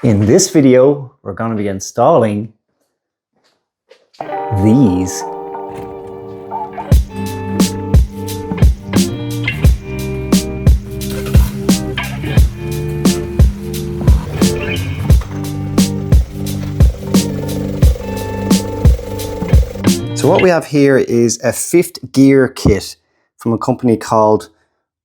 In this video, we're going to be installing these. So what we have here is a 5th gear kit from a company called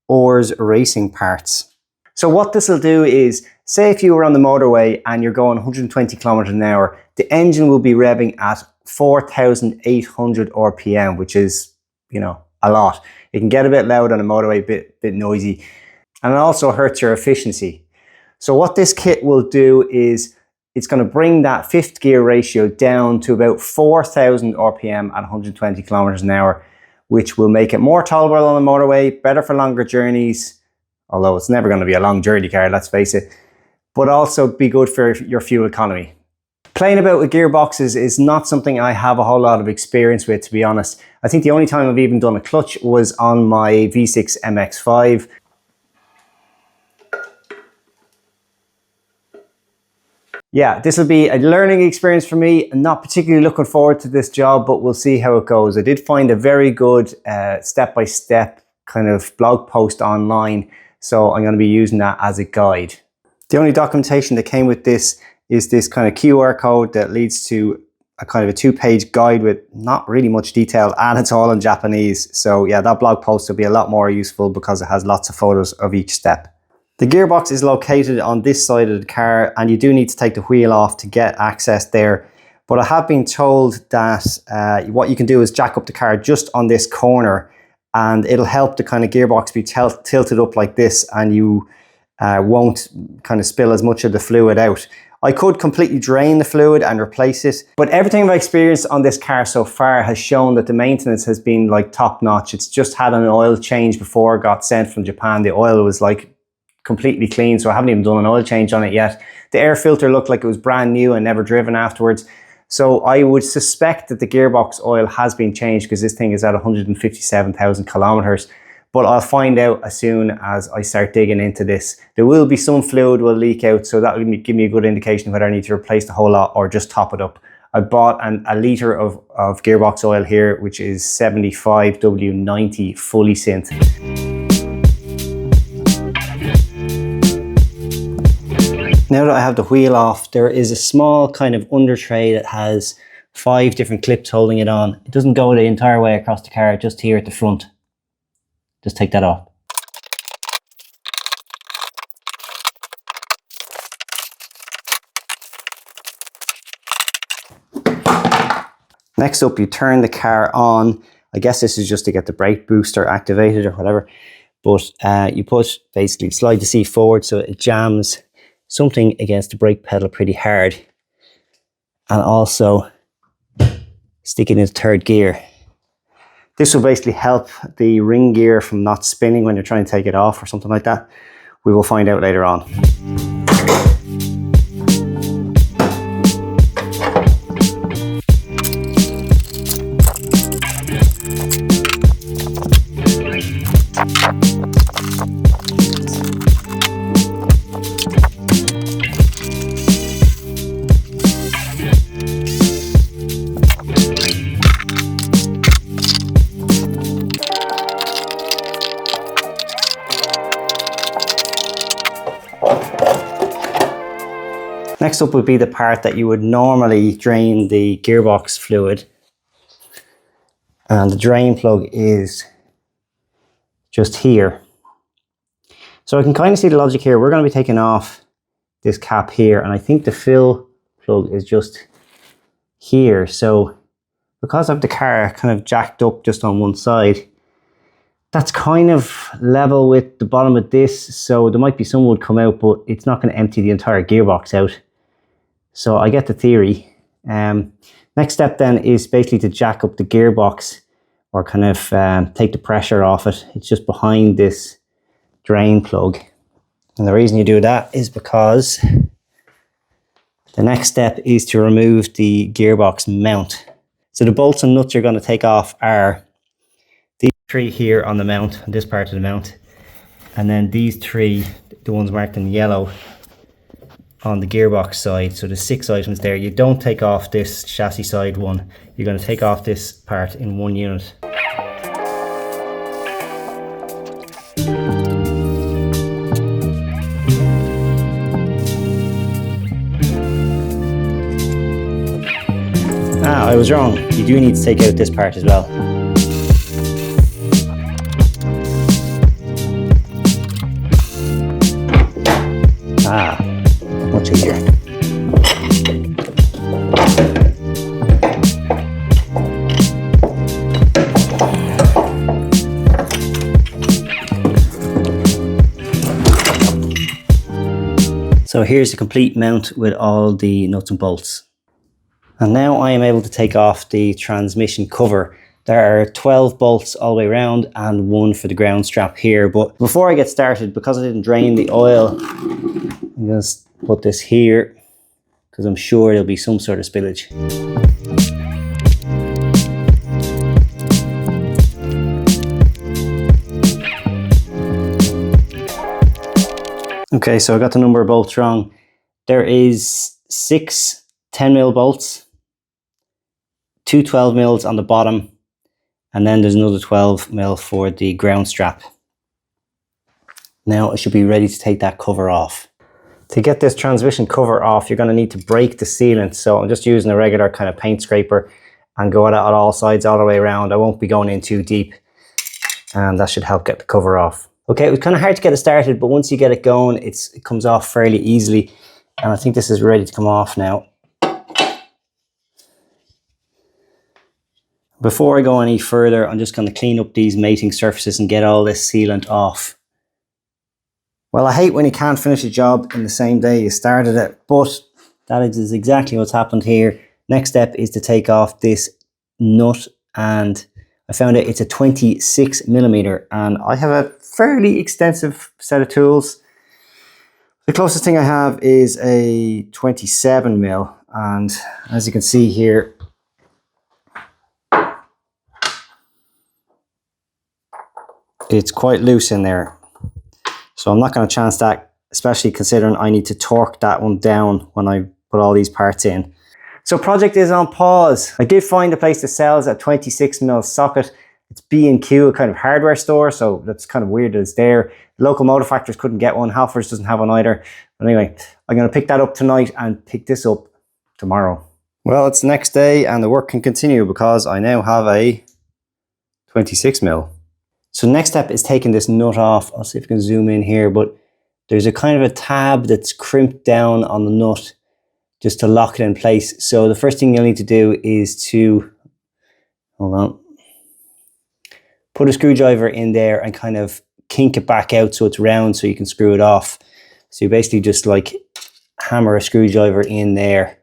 Racing Parts. So what this will do is, say if you were on the motorway and you're going 120 kilometers an hour, the engine will be revving at 4,800 RPM, which is, you know, a lot. It can get a bit loud on a motorway, bit noisy, and it also hurts your efficiency. So what this kit will do is it's going to bring that 5th gear ratio down to about 4,000 RPM at 120 kilometers an hour, which will make it more tolerable on the motorway, better for longer journeys, although it's never going to be a long journey car, let's face it, but also be good for your fuel economy. Playing about with gearboxes is not something I have a whole lot of experience with, to be honest. I think the only time I've even done a clutch was on my V6 MX-5. Yeah, this will be a learning experience for me. I'm not particularly looking forward to this job, but we'll see how it goes. I did find a very good step-by-step kind of blog post online, so I'm going to be using that as a guide. The only documentation that came with this is this kind of QR code that leads to a kind of a 2-page guide with not really much detail, and it's all in Japanese. So yeah, that blog post will be a lot more useful because it has lots of photos of each step. The gearbox is located on this side of the car, and you do need to take the wheel off to get access there. But I have been told that what you can do is jack up the car just on this corner, and it'll help the kind of gearbox be tilted up like this, and you won't kind of spill as much of the fluid out. I could completely drain the fluid and replace it, but everything I've experienced on this car so far has shown that the maintenance has been like top notch. It's just had an oil change before it got sent from Japan. The oil was like completely clean, so I haven't even done an oil change on it yet. The air filter looked like it was brand new and never driven afterwards. So I would suspect that the gearbox oil has been changed because this thing is at 157,000 kilometers. But I'll find out as soon as I start digging into this. There will be some fluid will leak out, so that will give me a good indication whether I need to replace the whole lot or just top it up. I bought a litre of gearbox oil here, which is 75W90 fully synth. Now that I have the wheel off, there is a small kind of under tray that has 5 different clips holding it on. It doesn't go the entire way across the car, just here at the front. Just take that off. Next up, you turn the car on. I guess this is just to get the brake booster activated or whatever. But you basically slide the seat forward so it jams something against the brake pedal pretty hard. And also stick it into 3rd gear. This will basically help the ring gear from not spinning when you're trying to take it off or something like that. We will find out later on. Next up would be the part that you would normally drain the gearbox fluid. And the drain plug is just here. So I can kind of see the logic here. We're going to be taking off this cap here, and I think the fill plug is just here. So because I have the car kind of jacked up just on one side, that's kind of level with the bottom of this. So there might be some wood come out, but it's not going to empty the entire gearbox out. So I get the theory. Next step then is basically to jack up the gearbox, or kind of take the pressure off it. It's just behind this drain plug. And the reason you do that is because the next step is to remove the gearbox mount. So the bolts and nuts you're going to take off are these 3 here on the mount, on this part of the mount. And then these 3, the ones marked in yellow, on the gearbox side. So there's 6 items there. You don't take off this chassis side one. You're going to take off this part in one unit. Ah, I was wrong. You do need to take out this part as well. Ah, much easier. So here's the complete mount with all the nuts and bolts. And now I am able to take off the transmission cover. There are 12 bolts all the way around and one for the ground strap here. But before I get started, because I didn't drain the oil, I'm going to put this here because I'm sure there'll be some sort of spillage. Okay, so I got the number of bolts wrong. There is 6 10mm bolts, 2 12mm on the bottom, and then there's another 12mm for the ground strap. Now I should be ready to take that cover off. To get this transmission cover off, you're going to need to break the sealant. So I'm just using a regular kind of paint scraper and go at it on all sides all the way around. I won't be going in too deep, and that should help get the cover off. Okay, it was kind of hard to get it started, but once you get it going, it comes off fairly easily. And I think this is ready to come off now. Before I go any further, I'm just going to clean up these mating surfaces and get all this sealant off. Well, I hate when you can't finish a job in the same day you started it, but that is exactly what's happened here. Next step is to take off this nut, and I found out it's a 26mm, and I have a fairly extensive set of tools. The closest thing I have is a 27mm, and as you can see here, it's quite loose in there. So I'm not going to chance that, especially considering I need to torque that one down when I put all these parts in. So project is on pause. I did find a place that sells a 26mm socket. It's B&Q, a kind of hardware store, so that's kind of weird that it's there. Local motor factors couldn't get one. Halfords doesn't have one either. But anyway, I'm going to pick that up tonight and pick this up tomorrow. Well, it's the next day and the work can continue because I now have a 26mm. So next step is taking this nut off. I'll see if I can zoom in here, but there's a kind of a tab that's crimped down on the nut just to lock it in place. So the first thing you'll need to do is to, hold on, put a screwdriver in there and kind of kink it back out so it's round so you can screw it off. So you basically just like hammer a screwdriver in there.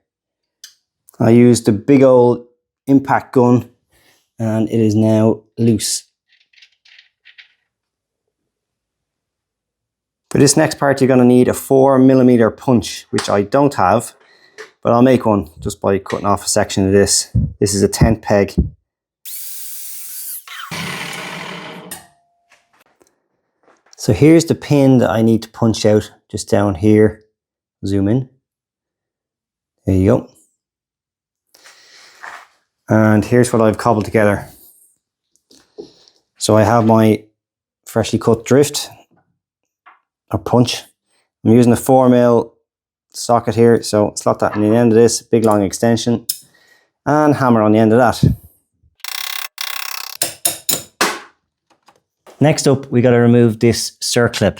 I used a big old impact gun and it is now loose. For this next part, you're going to need a 4mm punch, which I don't have, but I'll make one just by cutting off a section of this. This is a tent peg. So here's the pin that I need to punch out just down here. Zoom in. There you go. And here's what I've cobbled together. So I have my freshly cut drift, or punch. I'm using a 4mm socket here, so slot that in the end of this, big long extension, and hammer on the end of that. Next up, we got to remove this circlip.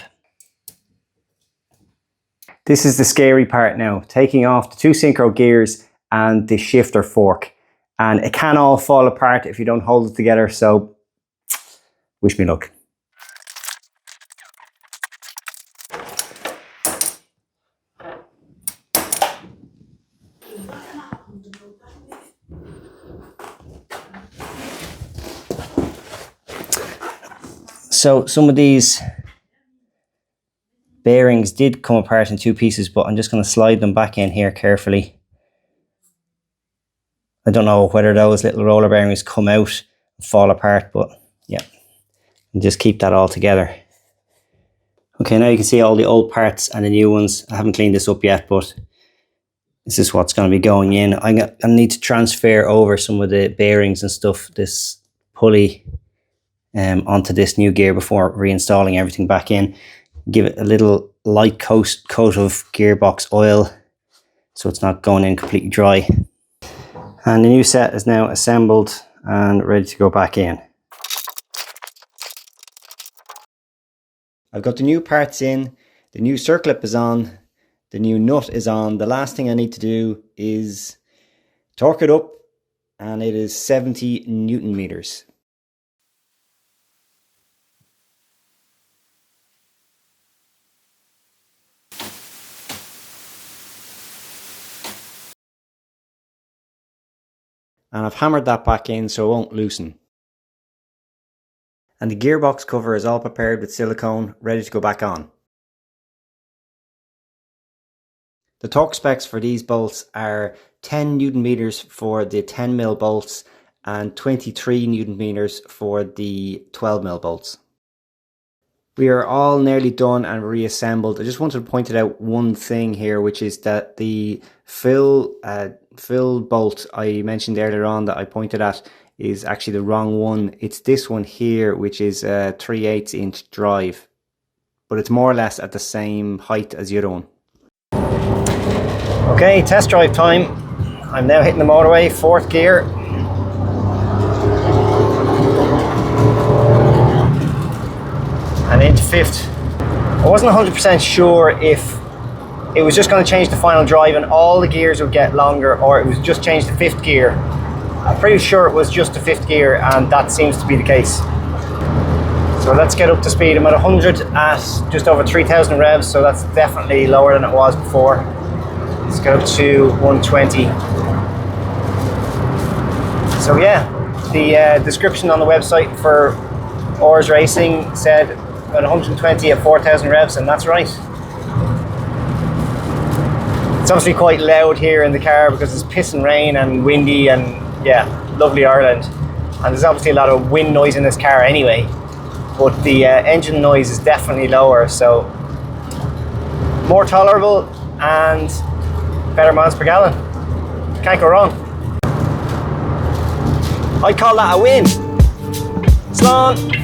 This is the scary part now, taking off the 2 synchro gears and the shifter fork. And it can all fall apart if you don't hold it together, so wish me luck. So some of these bearings did come apart in 2 pieces, but I'm just going to slide them back in here carefully. I don't know whether those little roller bearings come out and fall apart, but yeah, and just keep that all together. Okay, now you can see all the old parts and the new ones. I haven't cleaned this up yet, but this is what's going to be going in. I need to transfer over some of the bearings and stuff, this pulley, onto this new gear before reinstalling everything back in. Give it a little light coat of gearbox oil so it's not going in completely dry. And the new set is now assembled and ready to go back in. I've got the new parts in, the new circlip is on, the new nut is on. The last thing I need to do is torque it up, and it is 70 Newton meters. And I've hammered that back in so it won't loosen. And the gearbox cover is all prepared with silicone, ready to go back on. The torque specs for these bolts are 10 Newton meters for the 10mm bolts and 23 Newton meters for the 12mm bolts. We are all nearly done and reassembled. I just wanted to point out one thing here, which is that the fill bolt I mentioned earlier on that I pointed at is actually the wrong one. It's this one here, which is a 3/8 inch drive, but it's more or less at the same height as the other one. Okay, test drive time. I'm now hitting the motorway, 4th gear. And into 5th. I wasn't 100% sure if it was just going to change the final drive and all the gears would get longer, or it was just change the 5th gear. I'm pretty sure it was just the 5th gear, and that seems to be the case. So let's get up to speed. I'm at 100 at just over 3,000 revs, so that's definitely lower than it was before. Let's go to 120. So yeah, the description on the website for Oars Racing said about 120 at 4,000 revs, and that's right. It's obviously quite loud here in the car because it's pissing rain and windy, and yeah, lovely Ireland. And there's obviously a lot of wind noise in this car anyway, but the engine noise is definitely lower, so more tolerable and better miles per gallon. Can't go wrong. I'd call that a win. Slán.